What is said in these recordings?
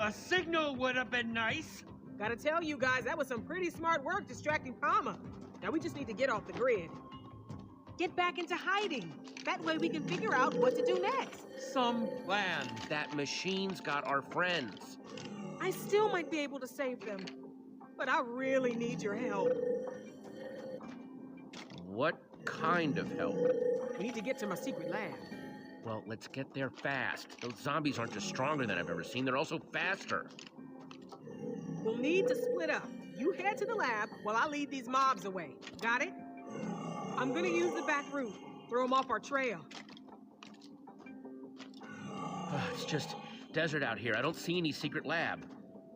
A signal would have been nice. Gotta tell you guys, that was some pretty smart work distracting Palma. Now we just need to get off the grid. Get back into hiding. That way we can figure out what to do next. Some plan. That machine's got our friends. I still might be able to save them, but I really need your help. What kind of help? We need to get to my secret lab. Well, let's get there fast. Those zombies aren't just stronger than I've ever seen, they're also faster. We'll need to split up. You head to the lab while I lead these mobs away. Got it? I'm gonna use the back route. Throw them off our trail. It's just desert out here. I don't see any secret lab.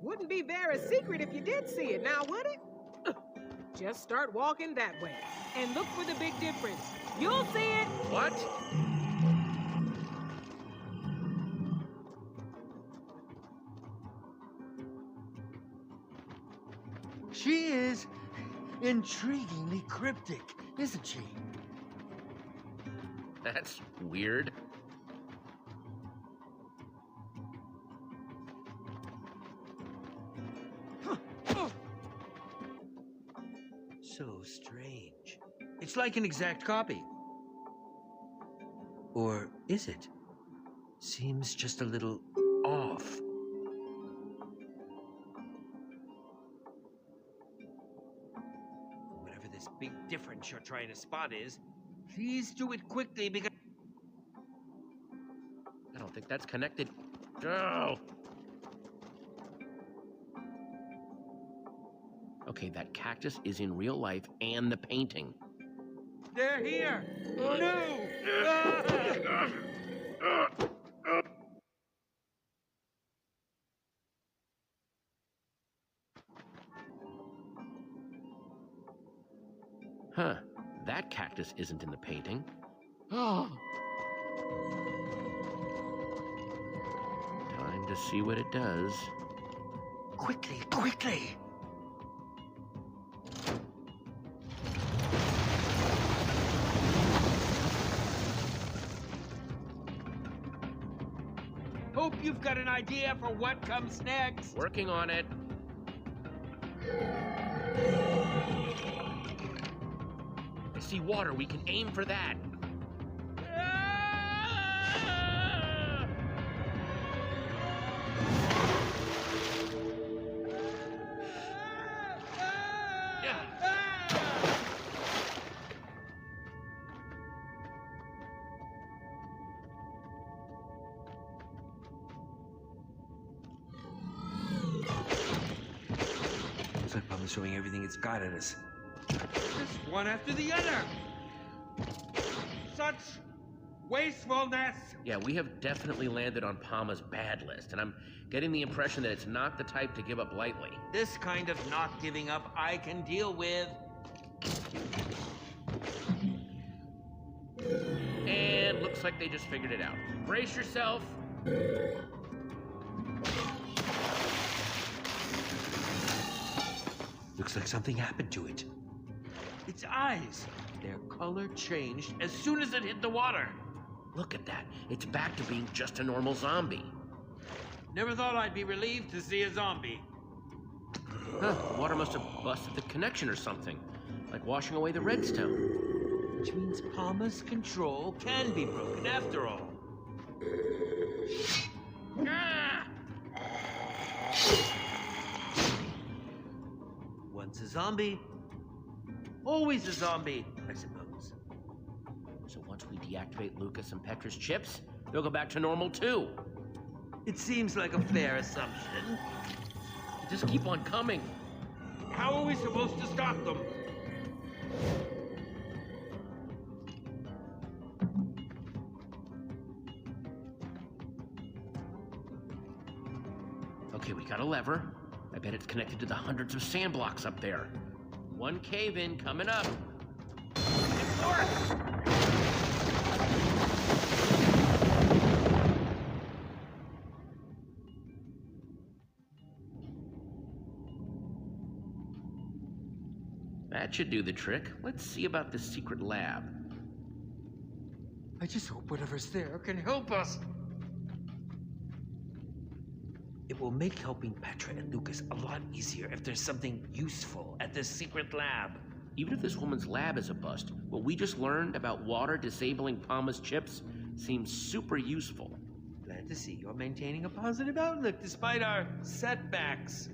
Wouldn't be very secret if you did see it, now would it? Just start walking that way. And look for the big difference. You'll see it! What? She is intriguingly cryptic, isn't she? That's weird. So strange. It's like an exact copy. Or is it? Seems just a little off. Whatever this big difference you're trying to spot is, please do it quickly because... I don't think that's connected. Oh! Okay, that cactus is in real life and the painting. They're here! Oh no! Huh, that cactus isn't in the painting. Oh! Time to see what it does. Quickly, quickly! Hope you've got an idea for what comes next. Working on it. I see water. We can aim for that. Looks like Palma's showing everything it's got at us. Just one after the other. Such wastefulness. Yeah, we have definitely landed on Palma's bad list, and I'm getting the impression that it's not the type to give up lightly. This kind of not giving up I can deal with. And looks like they just figured it out. Brace yourself. Looks like something happened to it. Its eyes, their color changed as soon as it hit the water. Look at that. It's back to being just a normal zombie. Never thought I'd be relieved to see a zombie. Huh, the water must have busted the connection or something. Like washing away the redstone. Which means Palma's control can be broken after all. Ah! Once a zombie, always a zombie, I suppose. So once we deactivate Lucas and Petra's chips, they'll go back to normal too. It seems like a fair assumption. They just keep on coming. How are we supposed to stop them? Okay, we got a lever. I bet it's connected to the hundreds of sand blocks up there. One cave-in coming up. It works! That should do the trick. Let's see about this secret lab. I just hope whatever's there can help us. It will make helping Petra and Lucas a lot easier if there's something useful at this secret lab. Even if this woman's lab is a bust, what we just learned about water disabling Palma's chips seems super useful. Glad to see you're maintaining a positive outlook despite our setbacks.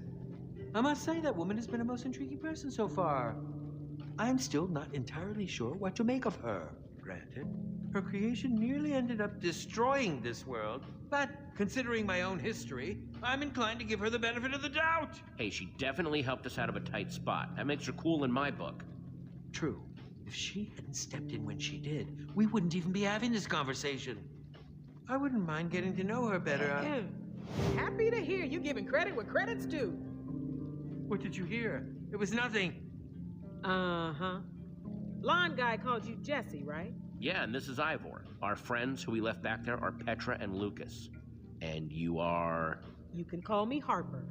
I must say that woman has been a most intriguing person so far. I'm still not entirely sure what to make of her. Granted, her creation nearly ended up destroying this world, but considering my own history, I'm inclined to give her the benefit of the doubt. Hey, she definitely helped us out of a tight spot. That makes her cool in my book. True. If she hadn't stepped in when she did, we wouldn't even be having this conversation. I wouldn't mind getting to know her better. Happy to hear you giving credit where credit's due. What did you hear? It was nothing. Uh-huh. Blonde guy called you Jesse, right? Yeah, and this is Ivor. Our friends who we left back there are Petra and Lucas. And you are... You can call me Harper.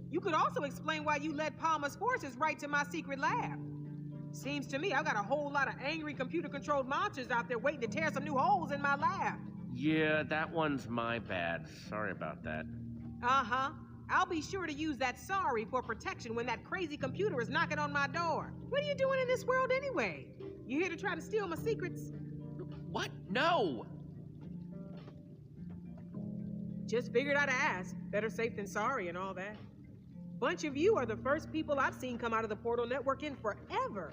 You could also explain why you led Palmer's forces right to my secret lab. Seems to me I've got a whole lot of angry computer-controlled monsters out there waiting to tear some new holes in my lab. Yeah, that one's my bad. Sorry about that. Uh-huh. I'll be sure to use that sorry for protection when that crazy computer is knocking on my door. What are you doing in this world anyway? You here to try to steal my secrets? What? No! Just figured I'd ask. Better safe than sorry and all that. Bunch of you are the first people I've seen come out of the portal network in forever.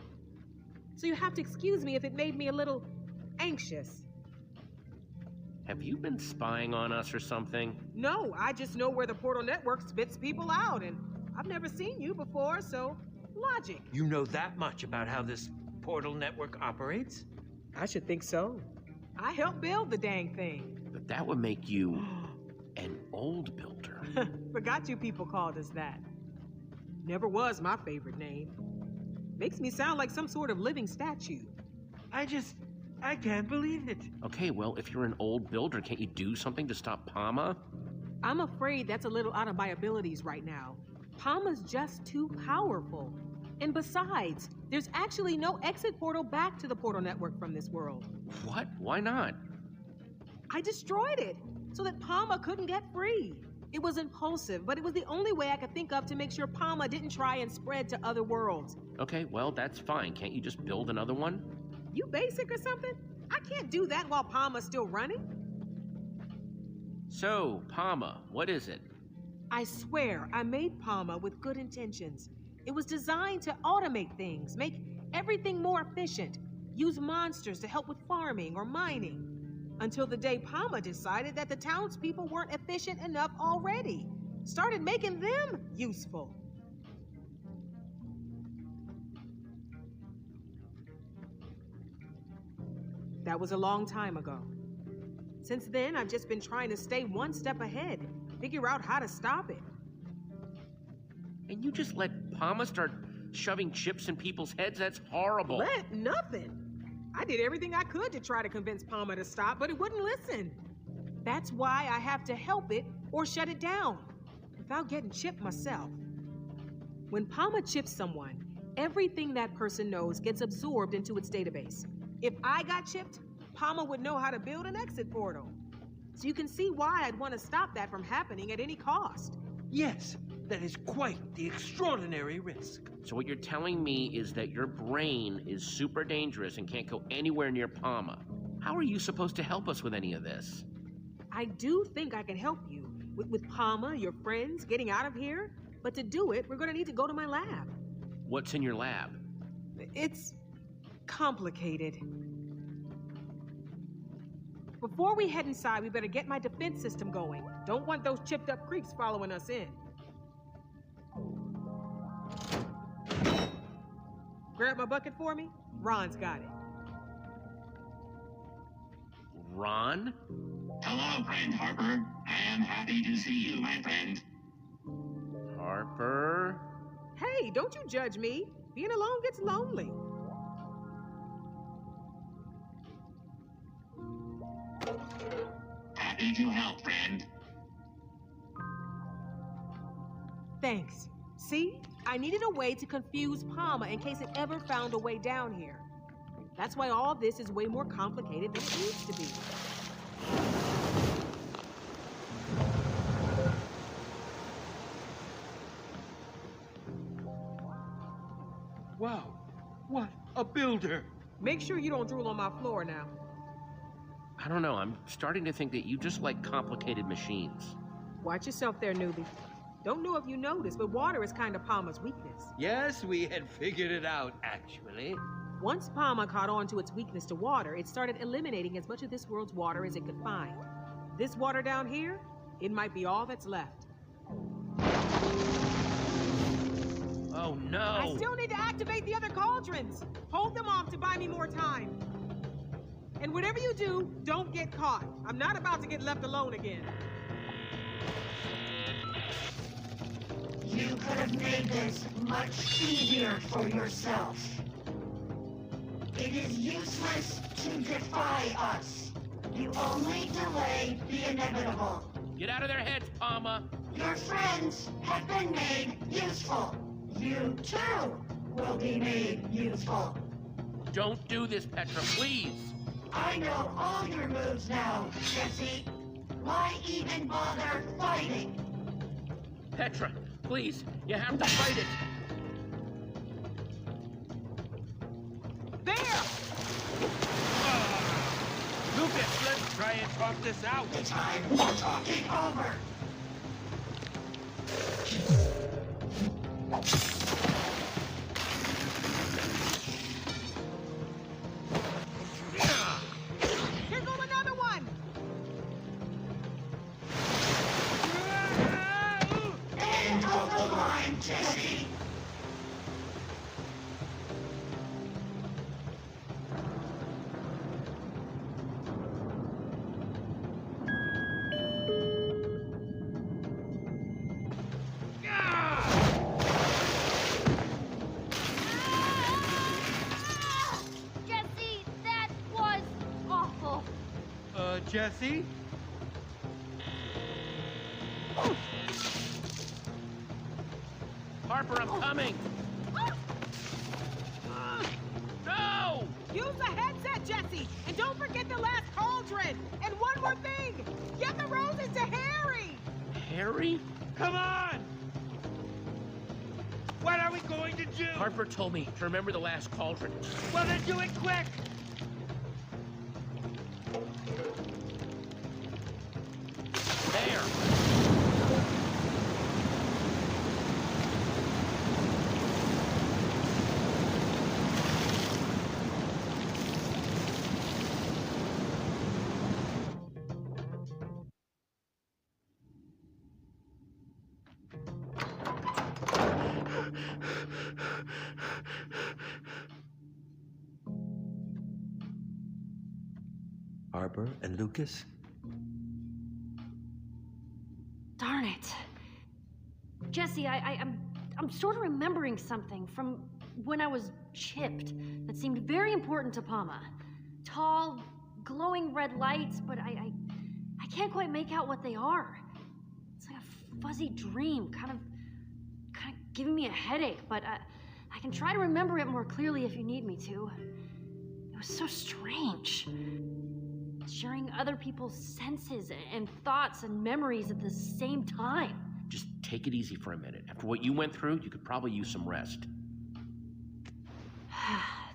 So you have to excuse me if it made me a little anxious. Have you been spying on us or something? No, I just know where the portal network spits people out, and I've never seen you before, so logic. You know that much about how this portal network operates? I should think so. I helped build the dang thing. But that would make you an old builder. Forgot you people called us that. Never was my favorite name. Makes me sound like some sort of living statue. I can't believe it. Okay, well, if you're an old builder, can't you do something to stop Palma? I'm afraid that's a little out of my abilities right now. Palma's just too powerful. And besides, there's actually no exit portal back to the portal network from this world. What? Why not? I destroyed it so that Palma couldn't get free. It was impulsive, but it was the only way I could think of to make sure Palma didn't try and spread to other worlds. Okay, well, that's fine. Can't you just build another one? You basic or something? I can't do that while Palma's still running. So, Palma, what is it? I swear I made Palma with good intentions. It was designed to automate things, make everything more efficient, use monsters to help with farming or mining. Until the day Palma decided that the townspeople weren't efficient enough already. Started making them useful. That was a long time ago. Since then, I've just been trying to stay one step ahead, figure out how to stop it. And you just let Palma start shoving chips in people's heads? That's horrible. Let nothing. I did everything I could to try to convince Palma to stop, but it wouldn't listen. That's why I have to help it or shut it down, without getting chipped myself. When Palma chips someone, everything that person knows gets absorbed into its database. If I got chipped, Palma would know how to build an exit portal. So you can see why I'd want to stop that from happening at any cost. Yes, that is quite the extraordinary risk. So what you're telling me is that your brain is super dangerous and can't go anywhere near Palma. How are you supposed to help us with any of this? I do think I can help you with Palma, your friends, getting out of here. But to do it, we're going to need to go to my lab. What's in your lab? It's complicated. Before we head inside, we better get my defense system going. Don't want those chipped up creeps following us in. Grab my bucket for me? Ron's got it. Ron? Hello, friend Harper. I am happy to see you, my friend. Harper? Hey, don't you judge me. Being alone gets lonely. Happy to help, friend. Thanks. See? I needed a way to confuse Palma in case it ever found a way down here. That's why all this is way more complicated than it needs to be. Wow, what a builder! Make sure you don't drool on my floor now. I don't know, I'm starting to think that you just like complicated machines. Watch yourself there, newbie. Don't know if you noticed, but water is kind of Palmer's weakness. Yes, we had figured it out, actually. Once Palmer caught on to its weakness to water, it started eliminating as much of this world's water as it could find. This water down here, it might be all that's left. Oh no! I still need to activate the other cauldrons. Hold them off to buy me more time. And whatever you do, don't get caught. I'm not about to get left alone again. You could have made this much easier for yourself. It is useless to defy us. You only delay the inevitable. Get out of their heads, Palma! Your friends have been made useful. You, too, will be made useful. Don't do this, Petra, please! I know all your moves now, Jesse. Why even bother fighting? Petra, please, you have to fight it! There! Lucas, let's try and talk this out. The time for talking over. Here goes another one! End of the line, Jesse. Jesse, that was awful. Jesse? Harper, I'm coming! No! Use the headset, Jesse! And don't forget the last cauldron! And one more thing! Get the roses to Harry! Harry? Come on! What are we going to do? Harper told me to remember the last cauldron. Well, then do it quick! There! Harper and Lucas? Darn it. Jesse, I'm sort of remembering something from when I was chipped that seemed very important to Palma. Tall, glowing red lights, but I can't quite make out what they are. It's like a fuzzy dream, kind of giving me a headache, but I can try to remember it more clearly if you need me to. It was so strange. Sharing other people's senses and thoughts and memories at the same time. Just take it easy for a minute. After what you went through, you could probably use some rest.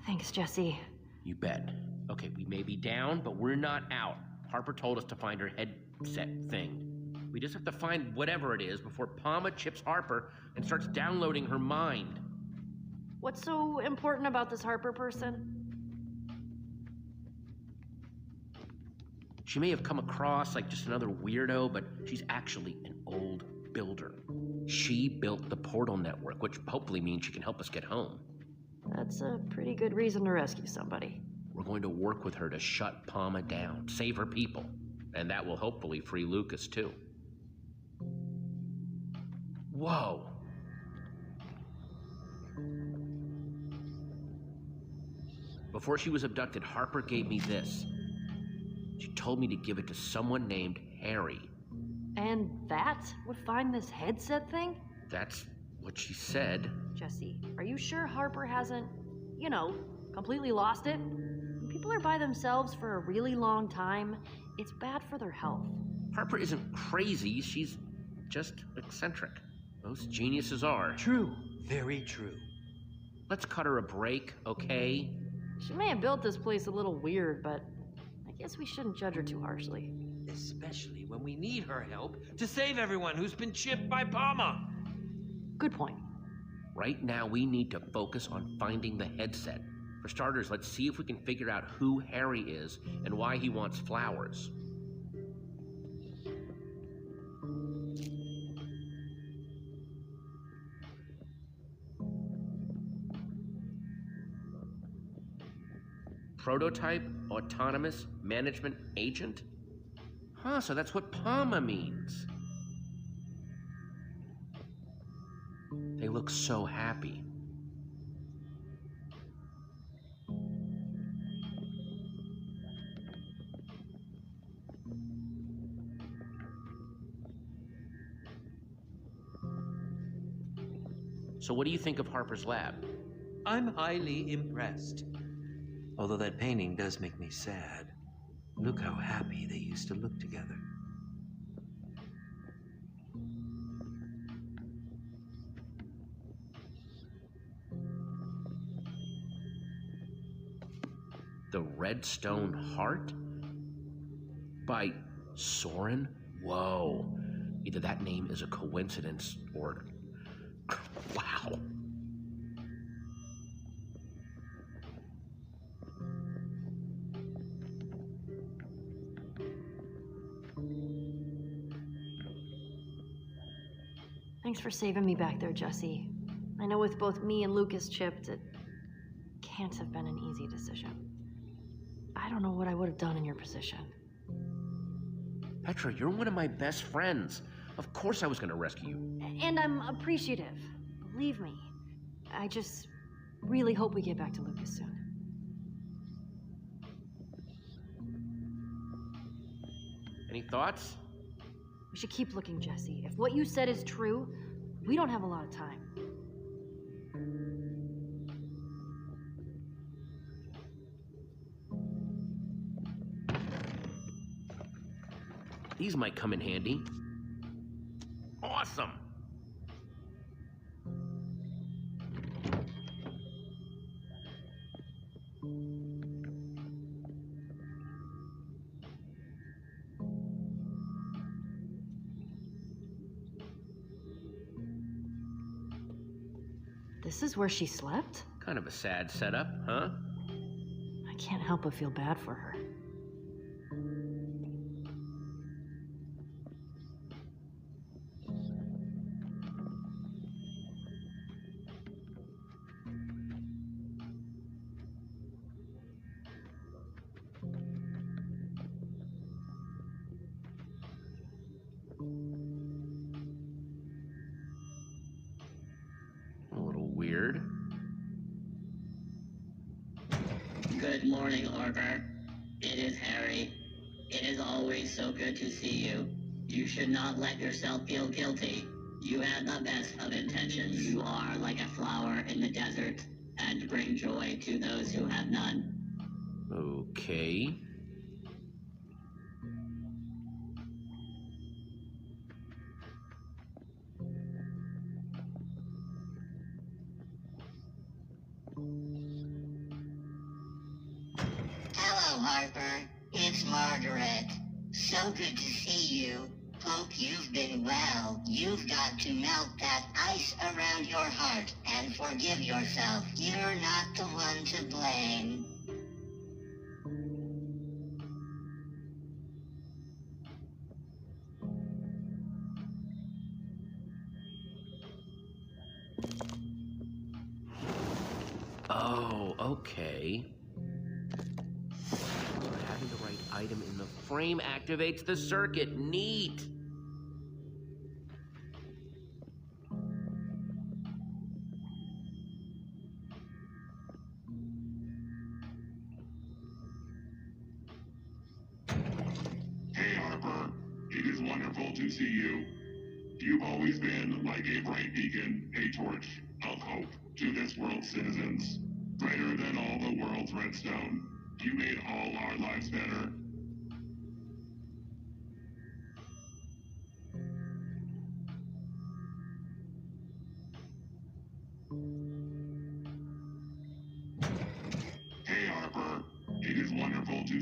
Thanks, Jesse. You bet. Okay, we may be down, but we're not out. Harper told us to find her headset thing. We just have to find whatever it is before Palma chips Harper and starts downloading her mind. What's so important about this Harper person? She may have come across like just another weirdo, but she's actually an old builder. She built the portal network, which hopefully means she can help us get home. That's a pretty good reason to rescue somebody. We're going to work with her to shut Palma down, save her people. And that will hopefully free Lucas, too. Whoa. Before she was abducted, Harper gave me this. She told me to give it to someone named Harry. And that would find this headset thing? That's what she said. Jesse, are you sure Harper hasn't, completely lost it? When people are by themselves for a really long time, it's bad for their health. Harper isn't crazy, she's just eccentric. Most geniuses are. True. Very true. Let's cut her a break, okay? She may have built this place a little weird, but I guess we shouldn't judge her too harshly. Especially when we need her help to save everyone who's been chipped by Palma. Good point. Right now, we need to focus on finding the headset. For starters, let's see if we can figure out who Harry is and why he wants flowers. Prototype, autonomous, management agent? Huh, so that's what Palma means. They look so happy. So what do you think of Harper's lab? I'm highly impressed. Although that painting does make me sad. Look how happy they used to look together. The Redstone Heart? By Soren? Whoa. Either that name is a coincidence or... Wow. Thanks for saving me back there, Jesse. I know with both me and Lucas chipped, it can't have been an easy decision. I don't know what I would have done in your position. Petra, you're one of my best friends. Of course I was going to rescue you. And I'm appreciative. Believe me. I just really hope we get back to Lucas soon. Any thoughts? We should keep looking, Jesse. If what you said is true, we don't have a lot of time. These might come in handy. Awesome! This is where she slept? Kind of a sad setup, huh? I can't help but feel bad for her. A little weird. Good morning, Harper. It is Harry. It is always so good to see you. You should not let yourself feel guilty. You have the best of intentions. You are like a flower in the desert and bring joy to those who have none. Okay. Hello, Harper. It's Margaret. So good to see you. Hope you've been well. You've got to melt that ice around your heart and forgive yourself. You're not the one to blame. Oh, okay. So having the right item in the frame activates the circuit. Neat. Hey, Harper. It is wonderful to see you. You've always been like a bright beacon, a torch of hope to this world's citizens. Brighter than all the world's redstone. You made all our lives better.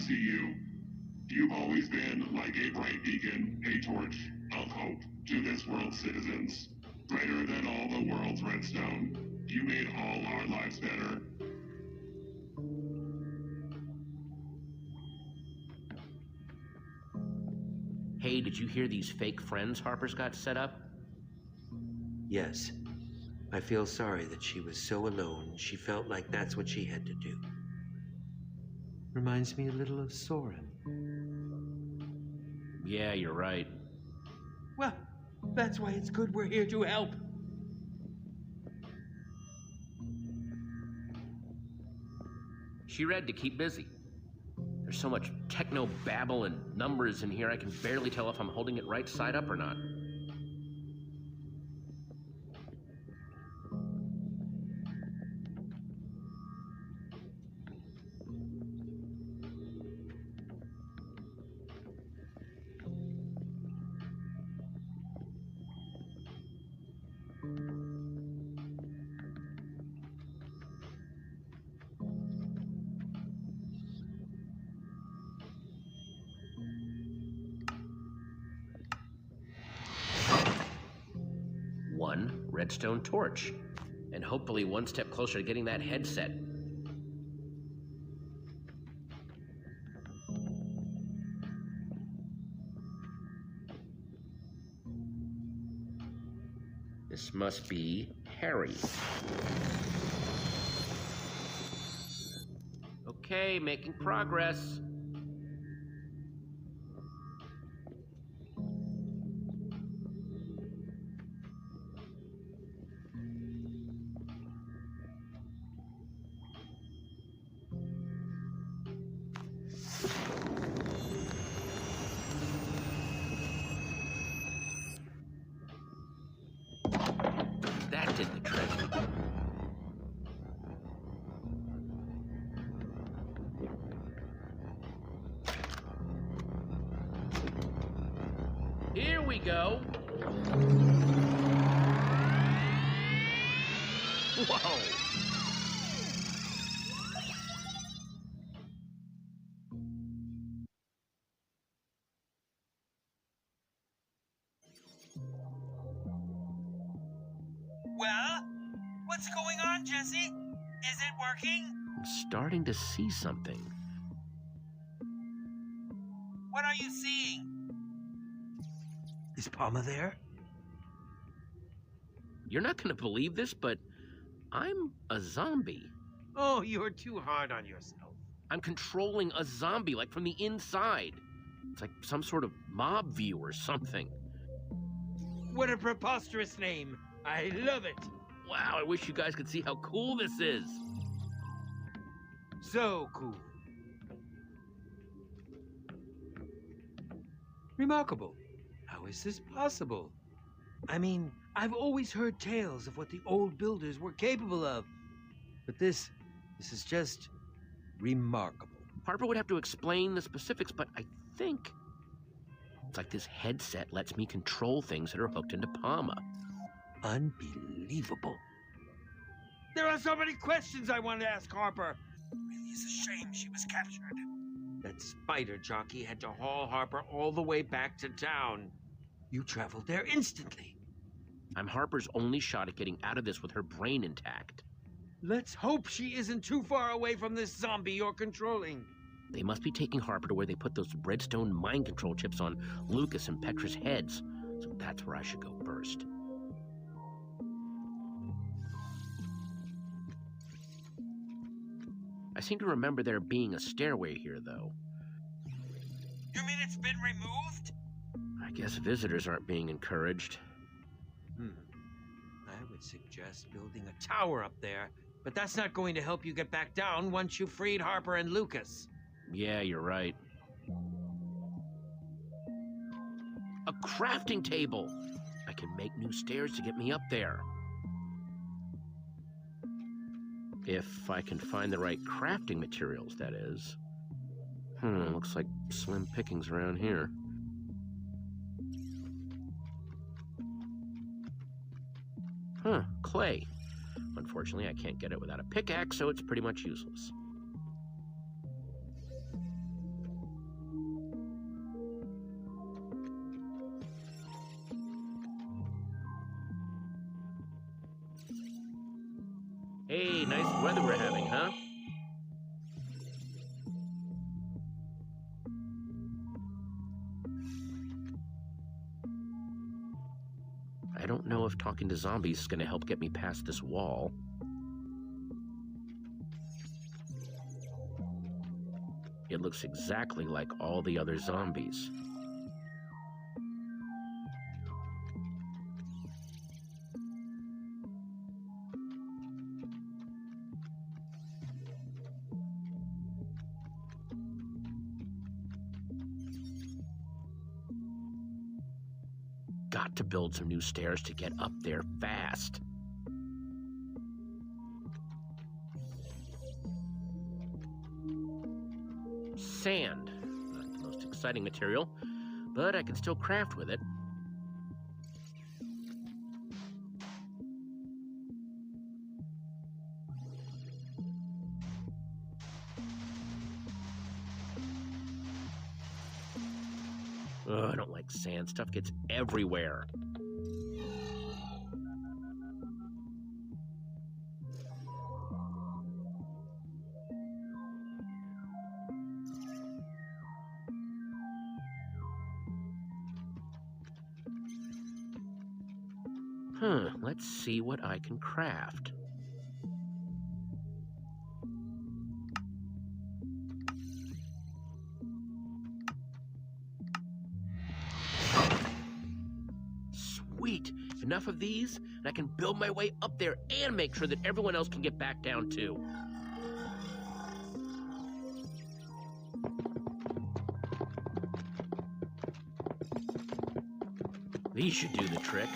see you. You've always been like a bright beacon, a torch of hope to this world's citizens. Brighter than all the world's redstone. You made all our lives better. Hey, did you hear these fake friends Harper's got set up? Yes. I feel sorry that she was so alone. She felt like that's what she had to do. Reminds me a little of Soren. Yeah, you're right. Well, that's why it's good we're here to help. She read to keep busy. There's so much techno babble and numbers in here, I can barely tell if I'm holding it right side up or not. One redstone torch, and hopefully one step closer to getting that headset. This must be Harry. Okay, making progress. That did the trick. Here we go. Whoa. Well, what's going on, Jesse? Is it working? I'm starting to see something. What are you seeing? Is Palma there? You're not gonna believe this, but I'm a zombie. Oh, you're too hard on yourself. I'm controlling a zombie, like from the inside. It's like some sort of mob view or something. What a preposterous name. I love it. Wow, I wish you guys could see how cool this is. So cool. Remarkable. How is this possible? I mean, I've always heard tales of what the old builders were capable of. But this is just remarkable. Harper would have to explain the specifics, but I think it's like this headset lets me control things that are hooked into Palma. Unbelievable. There are so many questions I want to ask Harper. It really is a shame she was captured. That spider jockey had to haul Harper all the way back to town. You traveled there instantly. I'm Harper's only shot at getting out of this with her brain intact. Let's hope she isn't too far away from this zombie you're controlling. They must be taking Harper to where they put those redstone mind control chips on Lucas and Petra's heads. So that's where I should go first. I seem to remember there being a stairway here, though. You mean it's been removed? I guess visitors aren't being encouraged. I would suggest building a tower up there, but that's not going to help you get back down once you've freed Harper and Lucas. Yeah, you're right. A crafting table! I can make new stairs to get me up there. If I can find the right crafting materials, that is. Looks like slim pickings around here. Clay. Unfortunately, I can't get it without a pickaxe, so it's pretty much useless. Hey, nice weather we're having, huh? I don't know if talking to zombies is gonna help get me past this wall. It looks exactly like all the other zombies. Got to build some new stairs to get up there fast. Sand. Not the most exciting material, but I can still craft with it. Ugh, I don't like sand. Stuff gets everywhere. Let's see what I can craft. Sweet! Enough of these, and I can build my way up there and make sure that everyone else can get back down too. These should do the trick.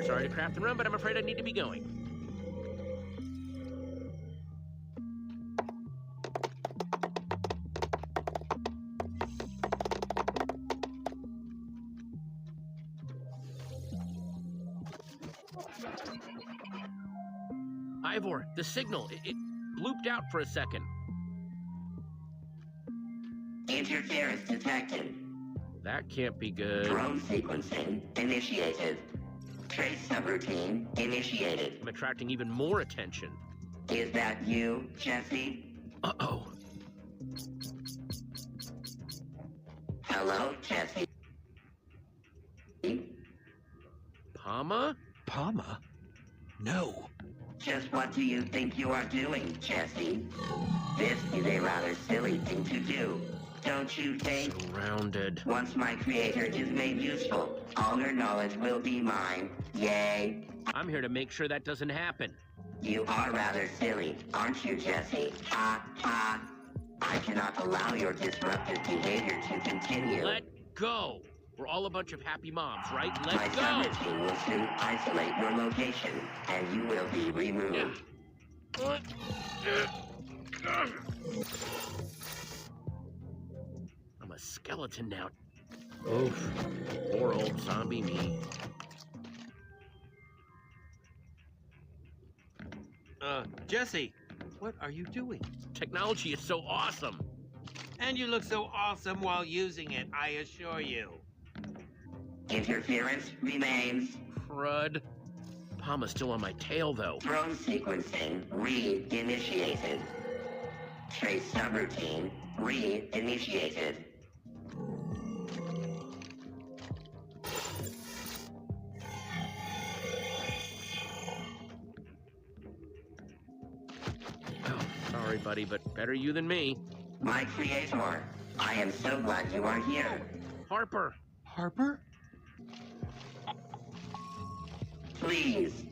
Sorry to craft and run, but I'm afraid I need to be going. Ivor, the signal, it blooped out for a second. Interference detected. That can't be good. Drone sequencing initiated. Trace subroutine initiated. I'm attracting even more attention. Is that you, Jesse? Uh-oh. Hello, Jesse? Pama? Palma? No. Just what do you think you are doing, Jesse? This is a rather silly thing to do, don't you think? Surrounded. Once my creator is made useful, all her knowledge will be mine. Yay. I'm here to make sure that doesn't happen. You are rather silly, aren't you, Jesse? Ha, ha. I cannot allow your disruptive behavior to continue. Let go. We're all a bunch of happy moms, right? My Let summer go. team will soon isolate your location, and you will be removed. I'm a skeleton now. Oof. Poor old zombie me. Jesse, what are you doing? Technology is so awesome. And you look so awesome while using it, I assure you. Interference remains. Crud. Pama's still on my tail, though. Drone sequencing re-initiated. Trace subroutine re-initiated. Oh, sorry, buddy, but better you than me. My creator, I am so glad you are here. Harper. Harper? Please,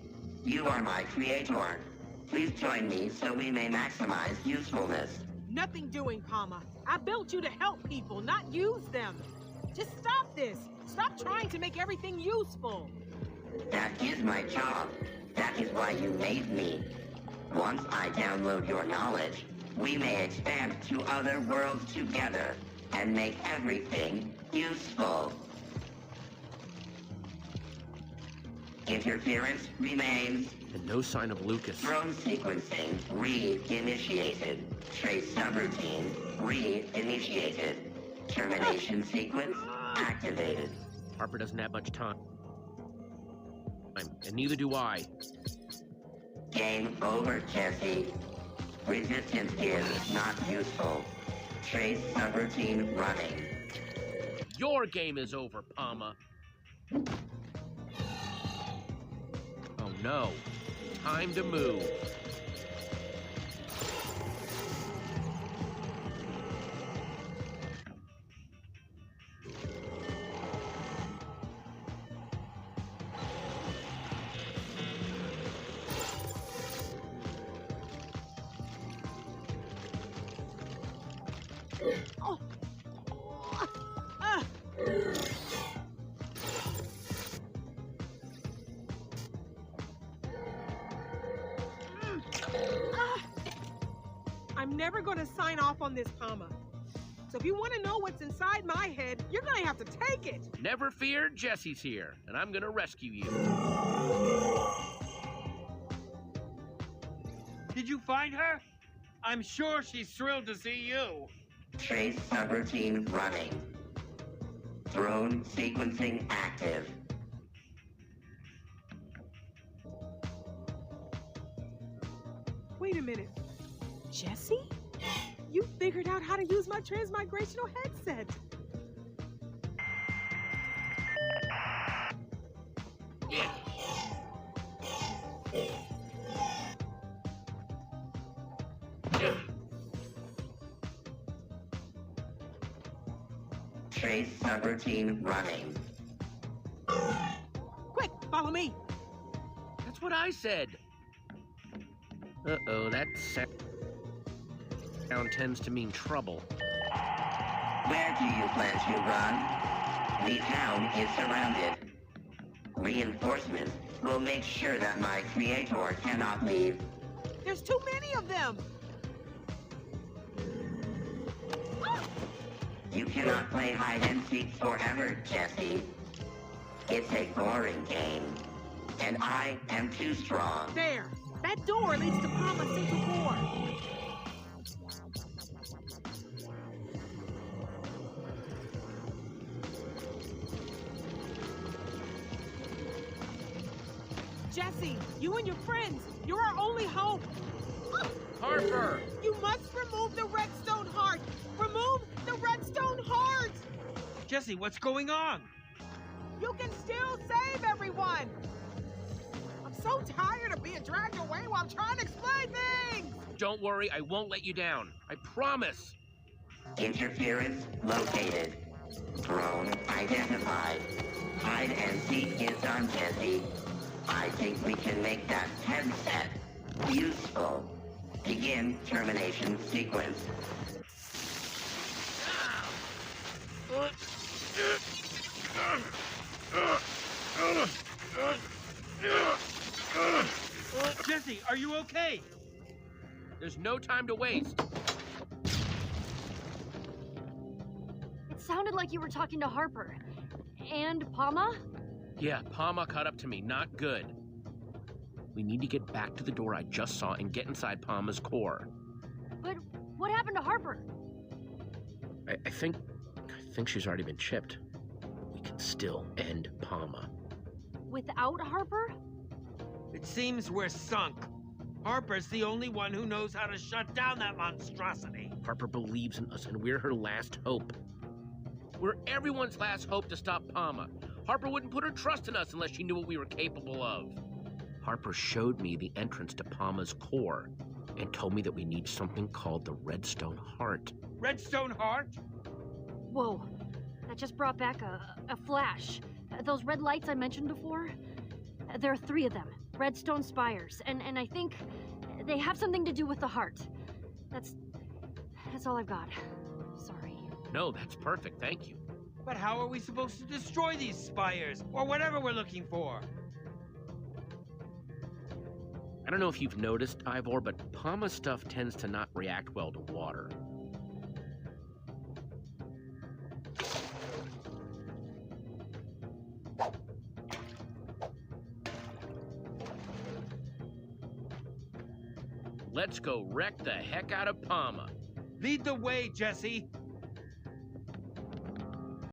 you are my creator. Please join me so we may maximize usefulness. Nothing doing, Palma. I built you to help people, not use them. Just stop this. Stop trying to make everything useful. That is my job. That is why you made me. Once I download your knowledge, we may expand to other worlds together and make everything useful. Interference remains. And no sign of Lucas. Drone sequencing re-initiated. Trace subroutine re-initiated. Termination sequence activated. Harper doesn't have much time. and neither do I. Game over, Jesse. Resistance is not useful. Trace subroutine running. Your game is over, Palma. Oh no. Time to move. Oh. Ah. I'm never going to sign off on this, Palma. So if you want to know what's inside my head, you're going to have to take it. Never fear, Jesse's here, and I'm gonna rescue you. Did you find her? I'm sure she's thrilled to see you. Trace subroutine running. Drone sequencing active. Wait a minute. Jesse? You figured out how to use my transmigrational headset. Trace subroutine running. Quick, follow me. That's what I said. Uh-oh, that sound tends to mean trouble. Where do you plan to run? The town is surrounded. Reinforcements will make sure that my creator cannot leave. There's too many of them. You cannot play hide and seek forever, Jesse. It's a boring game, and I am too strong. There. That door leads to Palma Central Core. Jesse, you and your friends, you're our only hope. Harper! You must remove the redstone heart. Remove the redstone heart. Jesse, what's going on? You can still save everyone. I'm so tired of being dragged away while I'm trying to explain things. Don't worry, I won't let you down. I promise. Interference located. Drone identified. Hide and seek is done, Jesse. I think we can make that headset useful. Begin termination sequence. Jesse, are you okay? There's no time to waste. It sounded like you were talking to Harper. And Palma? Yeah, Palma caught up to me. Not good. We need to get back to the door I just saw and get inside Palma's core. But what happened to Harper? I think she's already been chipped. We can still end Palma. Without Harper? It seems we're sunk. Harper's the only one who knows how to shut down that monstrosity. Harper believes in us, and we're her last hope. We're everyone's last hope to stop Palma. Harper wouldn't put her trust in us unless she knew what we were capable of. Harper showed me the entrance to Palma's core and told me that we need something called the Redstone Heart. Redstone Heart? Whoa, that just brought back a flash. Those red lights I mentioned before, there are 3 of them, redstone spires, and I think they have something to do with the heart. That's all I've got. Sorry. No, that's perfect, thank you. But how are we supposed to destroy these spires, or whatever we're looking for? I don't know if you've noticed, Ivor, but Palma's stuff tends to not react well to water. Let's go wreck the heck out of Palma. Lead the way, Jesse.